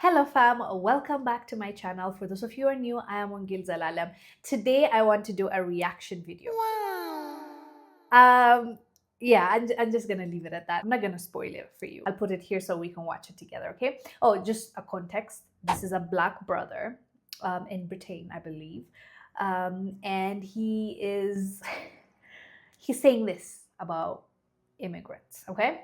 Hello fam, welcome back to my channel. For those of you who are new, I am Wongel Zelalem. Today I want to do a reaction video. Um, yeah, I'm just gonna leave it at that. I'm not gonna spoil it for you. I'll put it here so we can watch it together, okay? Oh, just a context. This is a black brother in Britain, I believe. And he's saying this about immigrants, okay?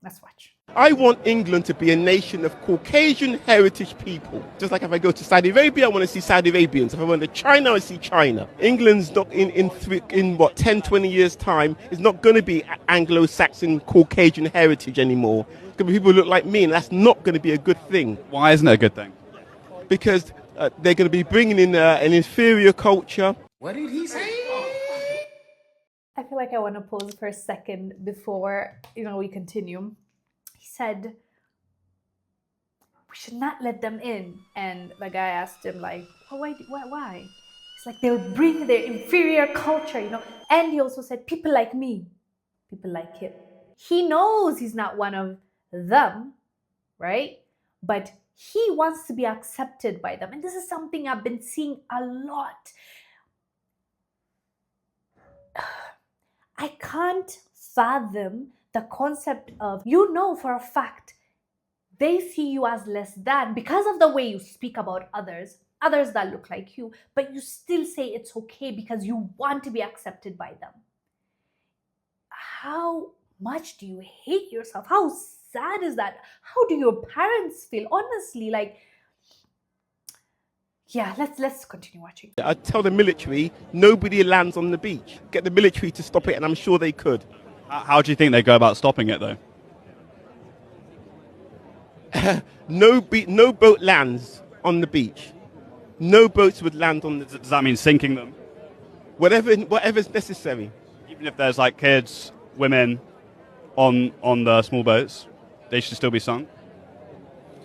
Let's watch. I want England to be a nation of Caucasian heritage people. Just like if I go to Saudi Arabia, I want to see Saudi Arabians. If I went to China, I see China. England's not in what 10, 20 years time is not going to be Anglo-Saxon Caucasian heritage anymore. It's going to be people who look like me, and that's not going to be a good thing. Why isn't it a good thing? Because they're going to be bringing in an inferior culture. What did he say? I feel like I want to pause for a second before we continue. He said we should not let them in, and the guy asked him like, oh, why? It's like they'll bring their inferior culture, And he also said people like me, people like him. He knows he's not one of them, right? But he wants to be accepted by them, and this is something I've been seeing a lot. I can't fathom the concept of, for a fact, they see you as less than because of the way you speak about others that look like you, but you still say it's okay because you want to be accepted by them. How much do you hate yourself? How sad is that? How do your parents feel? Honestly, yeah, let's continue watching. I tell the military, nobody lands on the beach. Get the military to stop it, and I'm sure they could. How do you think they go about stopping it, though? No boat lands on the beach. No boats would land on the... Does that mean sinking them? Whatever's necessary. Even if there's like kids, women on the small boats, they should still be sunk?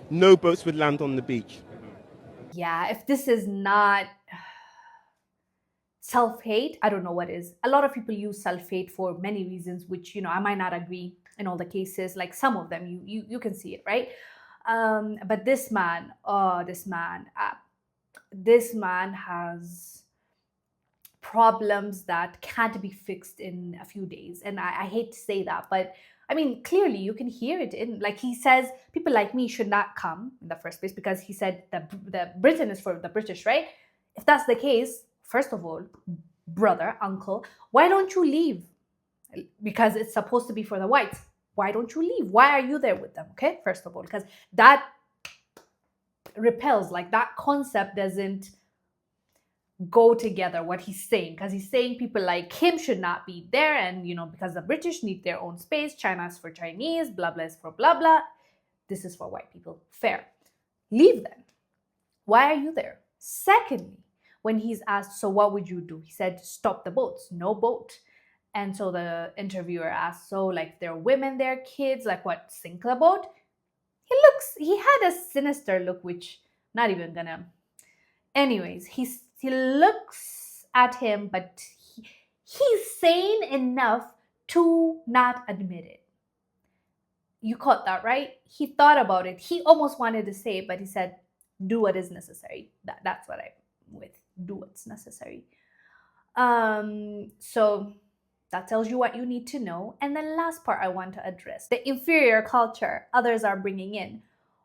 No boats would land on the beach. Yeah, if this is not self-hate, I don't know what is. A lot of people use self-hate for many reasons, which, I might not agree in all the cases. Like some of them, you can see it, right? But this man has problems that can't be fixed in a few days. And I hate to say that, but I mean, clearly you can hear it in, like he says, people like me should not come in the first place because he said that Britain is for the British, right? If that's the case, first of all, brother, uncle, why don't you leave? Because it's supposed to be for the whites. Why don't you leave? Why are you there with them? Okay, first of all, because that repels, like that concept doesn't go together, what he's saying, because he's saying people like him should not be there, and because the British need their own space, China is for Chinese, blah blah is for blah blah, this is for white people. Fair, leave then. Why are you there? Secondly, when he's asked, so what would you do, he said stop the boats, no boat. And so the interviewer asked, so like there are women there, kids, like what, sink the boat? He had a sinister look, which not even gonna, anyways, he looks at him, but he's sane enough to not admit it. You caught that, right? He thought about it. He almost wanted to say it, but he said, do what is necessary. That's what I'm with. Do what's necessary. So that tells you what you need to know. And the last part I want to address, the inferior culture others are bringing in.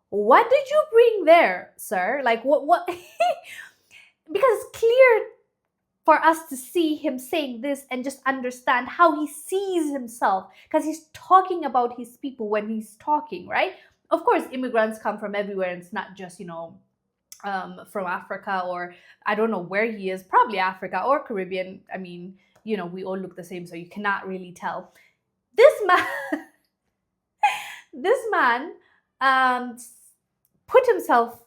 What did you bring there, sir? Like what? Because it's clear for us to see him saying this and just understand how he sees himself, because he's talking about his people when he's talking, right? Of course, immigrants come from everywhere, and it's not just, from Africa, or I don't know where he is, probably Africa or Caribbean. I mean, we all look the same, so you cannot really tell. This man put himself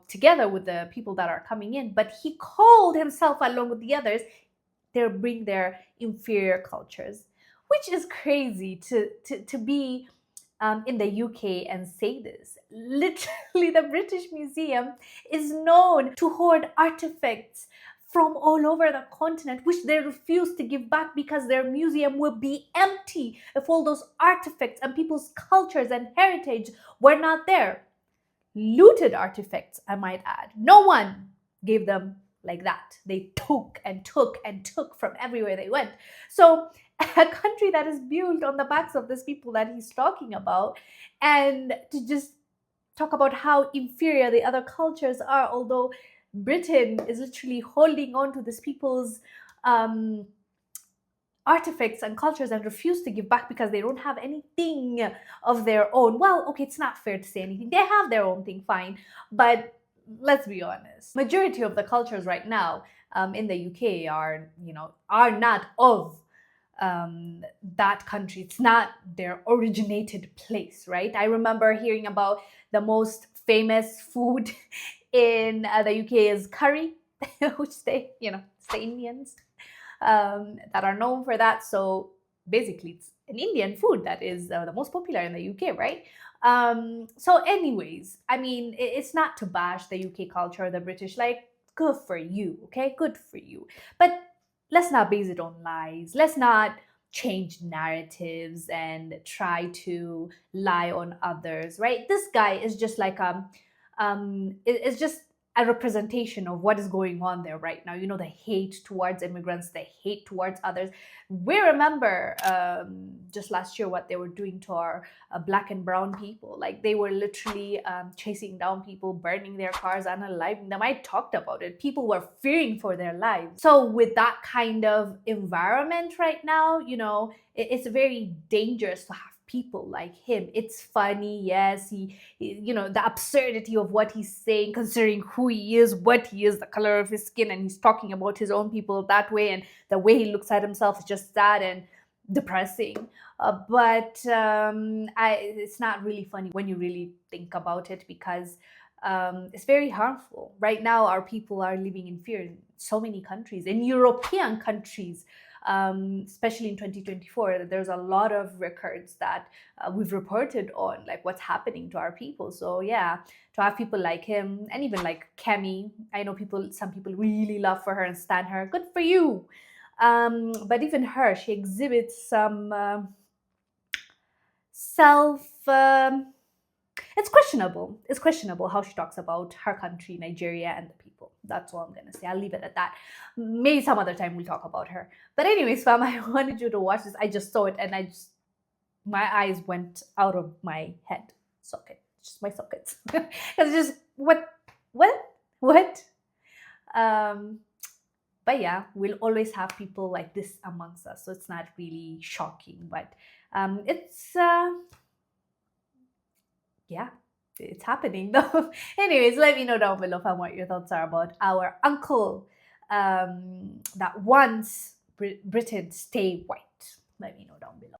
together with the people that are coming in, but he called himself along with the others, they bring their inferior cultures, which is crazy to be in the UK and say this. Literally, the British Museum is known to hoard artifacts from all over the continent, which they refuse to give back because their museum will be empty if all those artifacts and people's cultures and heritage were not there. looted artifacts, I might add. No one gave them like that. They took and took and took from everywhere they went. So a country that is built on the backs of these people that he's talking about, and to just talk about how inferior the other cultures are, although Britain is literally holding on to these people's artifacts and cultures and refuse to give back because they don't have anything of their own. Well, okay, it's not fair to say anything. They have their own thing, fine, but let's be honest. Majority of the cultures right now in the UK are not of that country. It's not their originated place, right? I remember hearing about the most famous food in the UK is curry, which it's the Indians that are known for that. So basically, it's an Indian food that is the most popular in the UK, right? So anyways, I mean, it's not to bash the UK culture or the British, like, good for you, okay? Good for you. But let's not base it on lies. Let's not change narratives and try to lie on others, right? This guy is just like it's just a representation of what is going on there right now. The hate towards immigrants, the hate towards others. We remember just last year what they were doing to our black and brown people. Like, they were literally chasing down people, burning their cars, unaliving them. I talked about it. People were fearing for their lives. So with that kind of environment right now, it's very dangerous to have people like him. It's funny, yes, he the absurdity of what he's saying, considering who he is, what he is, the color of his skin, and he's talking about his own people that way, and the way he looks at himself is just sad and depressing. But it's not really funny when you really think about it, because it's very harmful. Right now, our people are living in fear in so many countries, in European countries. Especially in 2024, there's a lot of records that we've reported on, like what's happening to our people. So yeah, to have people like him, and even like Kemi, I know some people really love for her and stan her. Good for you. But even her, she exhibits some self. It's questionable. It's questionable how she talks about her country, Nigeria, and the people. That's all I'm gonna say. I'll leave it at that. Maybe some other time we'll talk about her. But anyways, fam, I wanted you to watch this. I just saw it and my eyes went out of my head socket, just my sockets. It's just what. But yeah, we'll always have people like this amongst us, so it's not really shocking. But it's yeah, it's happening though. Anyways, let me know down below what your thoughts are about our uncle that wants Britain stay white. Let me know down below.